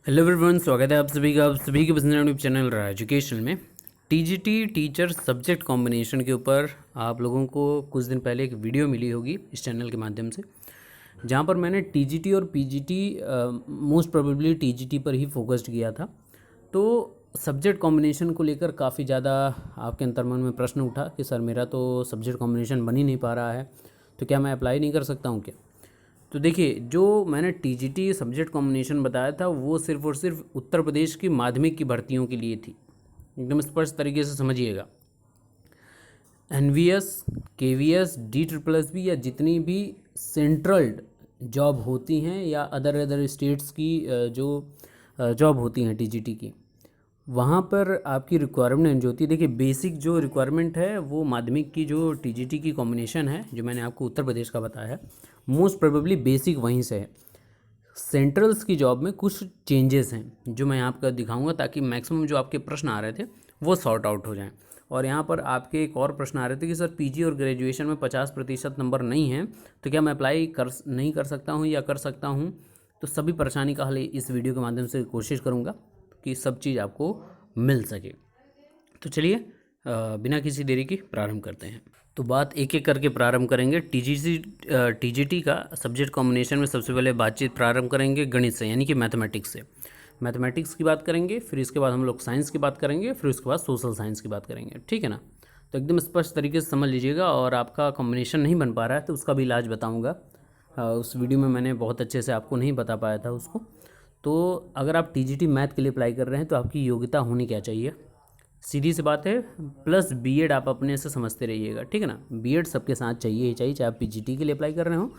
Hello everyone, स्वागत है आप सभी के पसंदीदा यूट्यूब चैनल रहा एजुकेशन में। टीजीटी टीचर सब्जेक्ट कॉम्बिनेशन के ऊपर आप लोगों को कुछ दिन पहले एक वीडियो मिली होगी इस चैनल के माध्यम से, जहां पर मैंने टीजीटी और पीजीटी मोस्ट प्रोबेबली टीजीटी पर ही फोकस्ड किया था। तो सब्जेक्ट कॉम्बिनेशन को लेकर काफ़ी ज़्यादा आपके अंतर्मन में प्रश्न उठा कि सर मेरा तो सब्जेक्ट कॉम्बिनेशन बन ही नहीं पा रहा है, तो क्या मैं अप्लाई नहीं कर सकता हूँ क्या। तो देखिए, जो मैंने टीजीटी सब्जेक्ट कॉम्बिनेशन बताया था वो सिर्फ और सिर्फ उत्तर प्रदेश की माध्यमिक की भर्तियों के लिए थी। एकदम स्पष्ट तरीके से समझिएगा। NVS, KVS, D triple S B या जितनी भी सेंट्रल जॉब होती हैं या अदर स्टेट्स की जो जॉब होती हैं टीजीटी की, वहाँ पर आपकी रिक्वायरमेंट जो होती है, देखिए बेसिक जो रिक्वायरमेंट है वो माध्यमिक की जो टीजीटी की कॉम्बिनेशन है जो मैंने आपको उत्तर प्रदेश का बताया है, मोस्ट प्रोबेबली बेसिक वहीं से है। सेंट्रल्स की जॉब में कुछ चेंजेस हैं जो मैं आपको दिखाऊंगा ताकि मैक्सिमम जो आपके प्रश्न आ रहे थे वो सॉर्ट आउट हो जाएं। और यहाँ पर आपके एक और प्रश्न आ रहे थे कि सर पीजी और ग्रेजुएशन में 50% नंबर नहीं है, तो क्या मैं अप्लाई नहीं कर सकता हूँ या कर सकता हूँ। तो सभी परेशानी का हल इस वीडियो के माध्यम से कोशिश करूँगा कि सब चीज़ आपको मिल सके। तो चलिए बिना किसी देरी के प्रारंभ करते हैं। तो बात एक एक करके प्रारंभ करेंगे। टीजीटी का सब्जेक्ट कॉम्बिनेशन में सबसे पहले बातचीत प्रारंभ करेंगे गणित से, यानी कि मैथमेटिक्स से। मैथमेटिक्स की बात करेंगे, फिर इसके बाद हम लोग साइंस की बात करेंगे, फिर उसके बाद सोशल साइंस की बात करेंगे, ठीक है ना। तो एकदम स्पष्ट तरीके से समझ लीजिएगा। और आपका कॉम्बिनेशन नहीं बन पा रहा है तो उसका भी इलाज बताऊँगा। उस वीडियो में मैंने बहुत अच्छे से आपको नहीं बता पाया था उसको। तो अगर आप टीजीटी मैथ के लिए अप्लाई कर रहे हैं तो आपकी योग्यता होनी क्या चाहिए, सीधी सी बात है, प्लस बीएड आप अपने से समझते रहिएगा, ठीक है ना। बीएड सबके साथ चाहिए ही चाहिए, चाहे आप पीजीटी के लिए अप्लाई कर रहे हो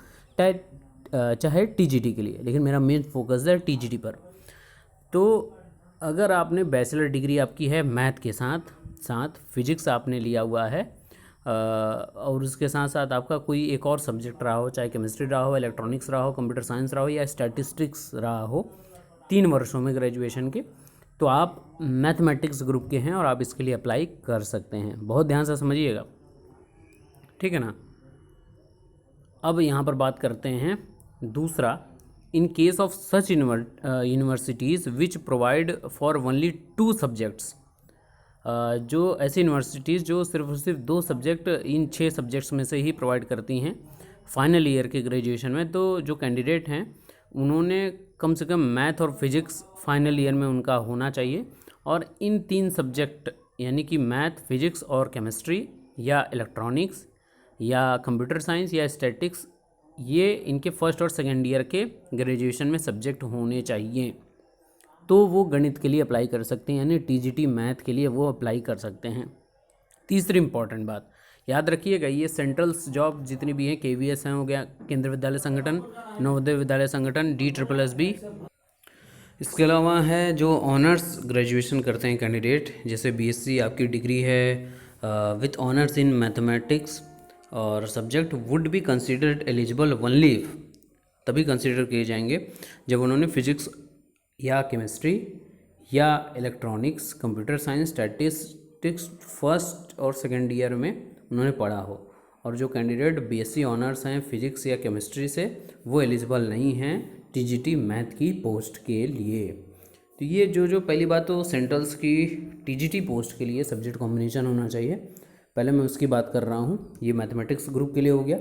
चाहे टीजीटी के लिए, लेकिन मेरा मेन फोकस है टीजीटी पर। तो अगर आपने बैचलर डिग्री आपकी है मैथ के साथ साथ फिजिक्स आपने लिया हुआ है, और उसके साथ साथ आपका कोई एक और सब्जेक्ट रहा हो, चाहे केमिस्ट्री रहा हो, इलेक्ट्रॉनिक्स रहा हो, कंप्यूटर साइंस रहा हो या स्टैटिस्टिक्स रहा हो 3 वर्षों में ग्रेजुएशन के, तो आप मैथमेटिक्स ग्रुप के हैं और आप इसके लिए अप्लाई कर सकते हैं। बहुत ध्यान से समझिएगा, ठीक है ना। अब यहाँ पर बात करते हैं दूसरा, इन case of such universities which provide for only 2 subjects, जो ऐसी यूनिवर्सिटीज़ जो सिर्फ और सिर्फ 2 सब्जेक्ट इन 6 सब्जेक्ट्स में से ही प्रोवाइड करती हैं फाइनल ईयर के ग्रेजुएशन में, तो जो कैंडिडेट हैं उन्होंने कम से कम मैथ और फिजिक्स फाइनल ईयर में उनका होना चाहिए। और इन 3 सब्जेक्ट यानी कि मैथ, फिजिक्स और केमिस्ट्री या इलेक्ट्रॉनिक्स या कंप्यूटर साइंस या स्टैटिक्स, ये इनके फर्स्ट और सेकेंड ईयर के ग्रेजुएशन में सब्जेक्ट होने चाहिए, तो वो गणित के लिए अप्लाई कर सकते हैं, यानी टीजीटी मैथ के लिए वो अप्लाई कर सकते हैं। तीसरी इंपॉर्टेंट बात याद रखिएगा, ये सेंट्रल्स जॉब जितनी भी हैं, केवीएस हैं हो गया, केंद्रीय विद्यालय संगठन, नवोदय विद्यालय संगठन, डी ट्रिपल एस बी, इसके अलावा है जो ऑनर्स ग्रेजुएशन करते हैं कैंडिडेट, जैसे बीएससी आपकी डिग्री है विथ ऑनर्स इन मैथमेटिक्स और subject would be considered eligible only, तभी कंसिडर किए जाएंगे जब उन्होंने फिजिक्स या केमिस्ट्री या electronics, computer science, statistics first और सेकेंड ईयर में उन्होंने पढ़ा हो। और जो कैंडिडेट बीएससी ऑनर्स हैं फिजिक्स या केमिस्ट्री से, वो एलिजिबल नहीं हैं टीजीटी मैथ की पोस्ट के लिए। तो ये जो पहली बात तो सेंट्रल्स की टीजीटी पोस्ट के लिए सब्जेक्ट कॉम्बिनेशन होना चाहिए, पहले मैं उसकी बात कर रहा हूँ। ये मैथमेटिक्स ग्रुप के लिए हो गया।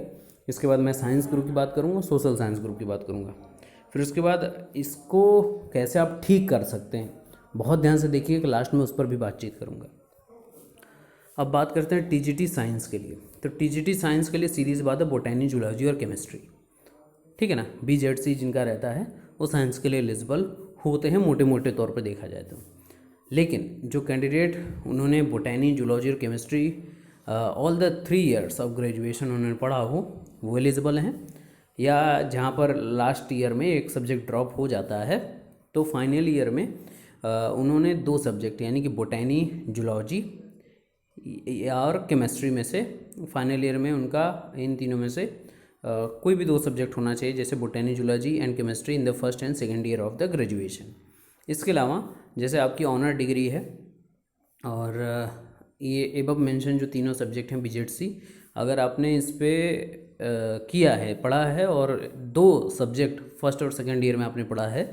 इसके बाद मैं साइंस ग्रुप की बात करूँगा, सोशल साइंस ग्रुप की बात करूँगा। फिर उसके बाद इसको कैसे आप ठीक कर सकते हैं, बहुत ध्यान से देखिए कि लास्ट में उस पर भी बातचीत करूँगा। अब बात करते हैं टीजीटी साइंस के लिए। तो टीजीटी साइंस के लिए सीधी सी बात है, बोटैनी, जूलॉजी और केमिस्ट्री, ठीक है ना। बीजेडसी जिनका रहता है वो साइंस के लिए एलिजिबल होते हैं मोटे मोटे तौर पर देखा जाए तो। लेकिन जो कैंडिडेट उन्होंने बोटैनी, जूलॉजी और chemistry all the 3 years of graduation उन्होंने पढ़ा हो, वो एलिजिबल हैं। या जहाँ पर लास्ट ईयर में एक सब्जेक्ट ड्रॉप हो जाता है तो फाइनल ईयर में उन्होंने 2 सब्जेक्ट यानी कि बोटैनी, जूलॉजी और केमिस्ट्री में से फाइनल ईयर में उनका इन तीनों में से कोई भी 2 सब्जेक्ट होना चाहिए, जैसे botany, zoology and chemistry in the first and second year of the graduation. इसके अलावा जैसे आपकी ऑनर डिग्री है और ये एबव मेंशन जो तीनों सब्जेक्ट हैं बीजेडसी, अगर आपने इस पर किया है, पढ़ा है और 2 सब्जेक्ट फर्स्ट और सेकेंड ईयर में आपने पढ़ा है,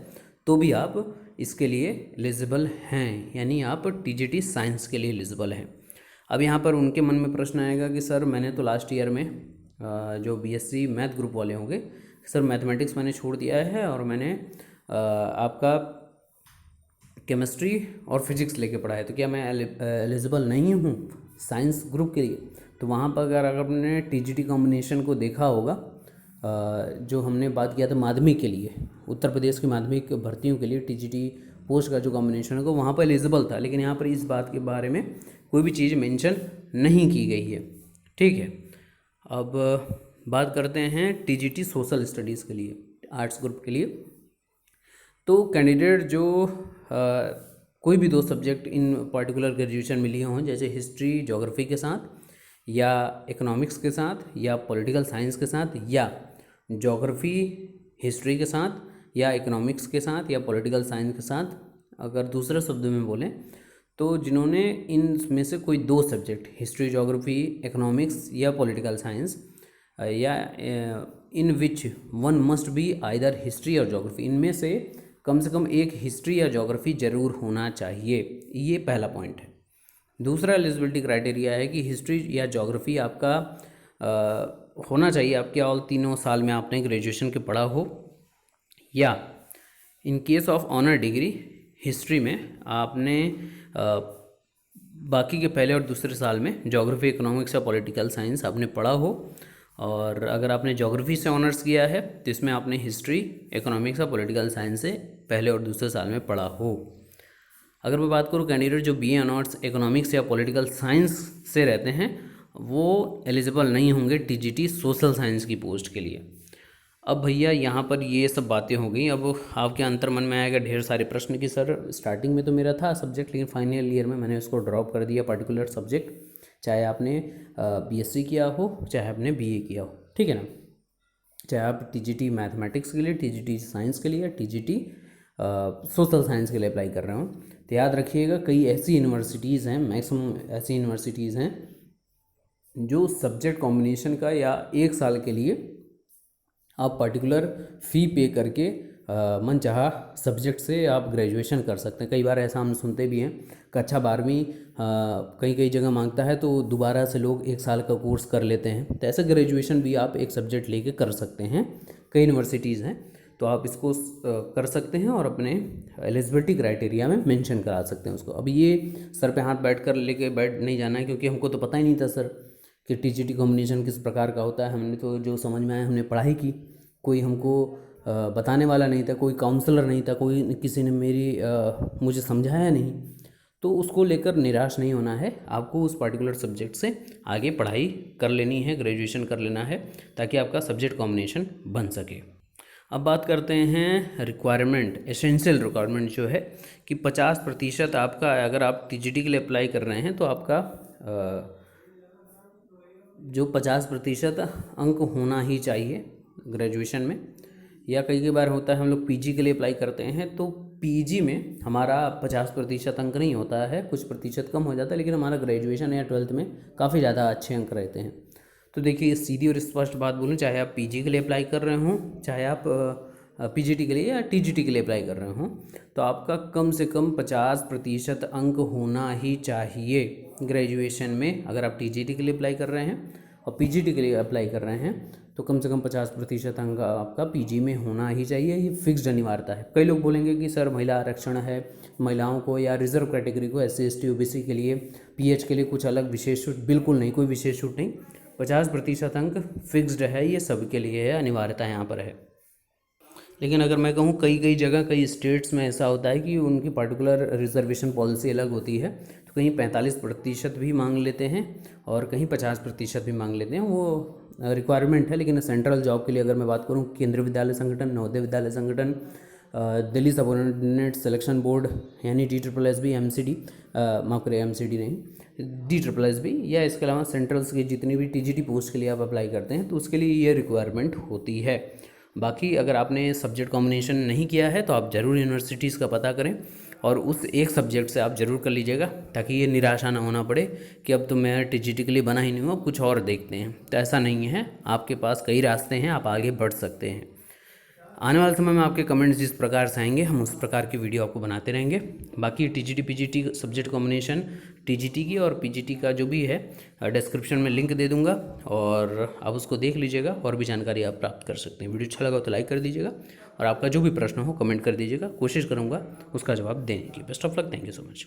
तो भी आप इसके लिए एलिजिबल हैं, यानी आप टीजीटी साइंस के लिए एलिजिबल हैं। अब यहाँ पर उनके मन में प्रश्न आएगा कि सर मैंने तो लास्ट ईयर में जो बीएससी मैथ ग्रुप वाले होंगे, सर मैथमेटिक्स मैंने छोड़ दिया है और मैंने आपका केमिस्ट्री और फिजिक्स लेके पढ़ा है, तो क्या मैं एलिजिबल नहीं हूँ साइंस ग्रुप के लिए? तो वहाँ पर अगर आपने टीजीटी कॉम्बिनेशन को देखा होगा, जो हमने बात किया था माध्यमिक के लिए, उत्तर प्रदेश की माध्यमिक भर्तियों के लिए टीजीटी पोस्ट का जो कॉम्बिनेशन है वहाँ पर एलिजिबल था, लेकिन यहाँ पर इस बात के बारे में कोई भी चीज़ मेंशन नहीं की गई है। ठीक है, अब बात करते हैं टीजीटी सोशल स्टडीज़ के लिए, आर्ट्स ग्रुप के लिए। तो कैंडिडेट जो कोई भी दो सब्जेक्ट इन पर्टिकुलर ग्रेजुएशन में लिए हों, जैसे हिस्ट्री ज्योग्राफी के साथ, या इकोनॉमिक्स के साथ, या पॉलिटिकल साइंस के साथ, या ज्योग्राफी हिस्ट्री के साथ, या इकोनॉमिक्स के साथ, या पॉलिटिकल साइंस के साथ, अगर दूसरे शब्द में बोलें तो जिन्होंने इनमें से कोई दो सब्जेक्ट हिस्ट्री ज्योग्राफी इकोनॉमिक्स या पॉलिटिकल साइंस, या in which one must be either history और ज्योग्राफी, इनमें से कम एक हिस्ट्री या ज्योग्राफी जरूर होना चाहिए। ये पहला पॉइंट है। दूसरा एलिजिबिलिटी क्राइटेरिया है कि हिस्ट्री या ज्योग्राफी आपका होना चाहिए आपके ऑल तीनों साल में आपने ग्रेजुएशन के पढ़ा हो, या in case of honour degree history में आपने बाकी के पहले और दूसरे साल में ज्योग्राफी इकोनॉमिक्स या पॉलिटिकल साइंस आपने पढ़ा हो, और अगर आपने ज्योग्राफी से ऑनर्स किया है तो इसमें आपने हिस्ट्री इकोनॉमिक्स या पॉलिटिकल साइंस से पहले और दूसरे साल में पढ़ा हो। अगर मैं बात करूँ कैंडिडेट जो बीए ऑनर्स इकोनॉमिक्स या पॉलिटिकल साइंस से रहते हैं, वो एलिजिबल नहीं होंगे टीजीटी सोशल साइंस की पोस्ट के लिए। अब भैया यहाँ पर ये सब बातें हो गई। अब आपके अंतर मन में आएगा ढेर सारे प्रश्न कि सर स्टार्टिंग में तो मेरा था सब्जेक्ट, लेकिन फाइनल ईयर में मैंने उसको ड्रॉप कर दिया पर्टिकुलर सब्जेक्ट, चाहे आपने बीएससी किया हो चाहे आपने बीए किया हो, ठीक है ना, चाहे आप टीजीटी मैथमेटिक्स के लिए, टीजीटी साइंस के लिए, टीजीटी सोशल साइंस के लिए अप्लाई कर रहे हो। तो याद रखिएगा कई ऐसी यूनिवर्सिटीज़ हैं, मैक्सिमम ऐसी यूनिवर्सिटीज़ हैं जो सब्जेक्ट कॉम्बिनेशन का या एक साल के लिए आप पर्टिकुलर फ़ी पे करके मन चाहा सब्जेक्ट से आप ग्रेजुएशन कर सकते हैं। कई बार ऐसा हम सुनते भी हैं, कक्षा 12वीं कई जगह मांगता है तो दोबारा से लोग एक साल का कोर्स कर लेते हैं। तो ऐसे ग्रेजुएशन भी आप एक सब्जेक्ट लेके कर सकते हैं, कई यूनिवर्सिटीज़ हैं, तो आप इसको कर सकते हैं और अपने एलिजिबिलिटी क्राइटेरिया में मेंशन करा सकते हैं उसको। अब ये सर पे हाथ बैठ नहीं जाना है, क्योंकि हमको तो पता ही नहीं था सर कि टीजीटी कॉम्बिनेशन किस प्रकार का होता है। हमने तो जो समझ में आया हमने पढ़ाई की, कोई हमको बताने वाला नहीं था, कोई काउंसलर नहीं था, कोई किसी ने मुझे समझाया नहीं। तो उसको लेकर निराश नहीं होना है, आपको उस पर्टिकुलर सब्जेक्ट से आगे पढ़ाई कर लेनी है, ग्रेजुएशन कर लेना है, ताकि आपका सब्जेक्ट कॉम्बिनेशन बन सके। अब बात करते हैं रिक्वायरमेंट, एसेंशियल रिक्वायरमेंट जो है कि 50% आपका, अगर आप टीजीटी के लिए अप्लाई कर रहे हैं तो आपका जो 50% अंक होना ही चाहिए ग्रेजुएशन में। या कई बार होता है हम लोग पीजी के लिए अप्लाई करते हैं तो पीजी में हमारा 50% अंक नहीं होता है, कुछ प्रतिशत कम हो जाता है, लेकिन हमारा ग्रेजुएशन या 12th में काफ़ी ज़्यादा अच्छे अंक रहते हैं। तो देखिए सीधी और स्पष्ट बात बोलूँ, चाहे आप पीजी के लिए अप्लाई कर रहे हों, चाहे आप पीजीटी के लिए या टीजीटी के लिए अप्लाई कर रहे हों, तो आपका कम से कम 50% अंक होना ही चाहिए ग्रेजुएशन में। अगर आप टीजीटी के लिए अप्लाई कर रहे हैं और पीजीटी के लिए अप्लाई कर रहे हैं तो कम से कम 50% अंक आपका पीजी में होना ही चाहिए, ये फिक्स्ड अनिवार्यता है। कई लोग बोलेंगे कि सर महिला आरक्षण है, महिलाओं को या रिजर्व कैटेगरी को, SC ST OBC के लिए, PH के लिए कुछ अलग विशेष छूट, बिल्कुल नहीं, कोई विशेष छूट नहीं। 50% अंक फिक्स्ड है, ये सबके लिए है, अनिवार्यता यहाँ पर है। लेकिन अगर मैं कहूँ कई जगह, कई स्टेट्स में ऐसा होता है कि उनकी पर्टिकुलर रिजर्वेशन पॉलिसी अलग होती है, तो कहीं 45% भी मांग लेते हैं और कहीं 50% भी मांग लेते हैं, वो रिक्वायरमेंट है। लेकिन सेंट्रल जॉब के लिए अगर मैं बात करूँ, केंद्रीय विद्यालय संगठन, नवोदय विद्यालय संगठन, दिल्ली सबऑर्डिनेट सिलेक्शन बोर्ड यानी DSSB, MCD, माफ करें MCD नहीं, DSSB, या इसके अलावा सेंट्रल्स की जितनी भी टीजीटी पोस्ट के लिए आप अप्लाई करते हैं तो उसके लिए ये रिक्वायरमेंट होती है। बाकी अगर आपने सब्जेक्ट कॉम्बिनेशन नहीं किया है तो आप ज़रूर यूनिवर्सिटीज़ का पता करें और उस एक सब्जेक्ट से आप ज़रूर कर लीजिएगा, ताकि ये निराशा ना होना पड़े कि अब तो मैं टीजीटी के लिए बना ही नहीं हूँ, कुछ और देखते हैं। तो ऐसा नहीं है, आपके पास कई रास्ते हैं, आप आगे बढ़ सकते हैं। आने वाले समय में आपके कमेंट्स जिस प्रकार से आएंगे हम उस प्रकार की वीडियो आपको बनाते रहेंगे। बाकी TGT PGT subject combination TGT की और पीजीटी का जो भी है डिस्क्रिप्शन में लिंक दे दूंगा और आप उसको देख लीजिएगा और भी जानकारी आप प्राप्त कर सकते हैं। वीडियो अच्छा लगा तो लाइक कर दीजिएगा और आपका जो भी प्रश्न हो कमेंट कर दीजिएगा, कोशिश करूँगा उसका जवाब देने की। Best of luck, thank you so much.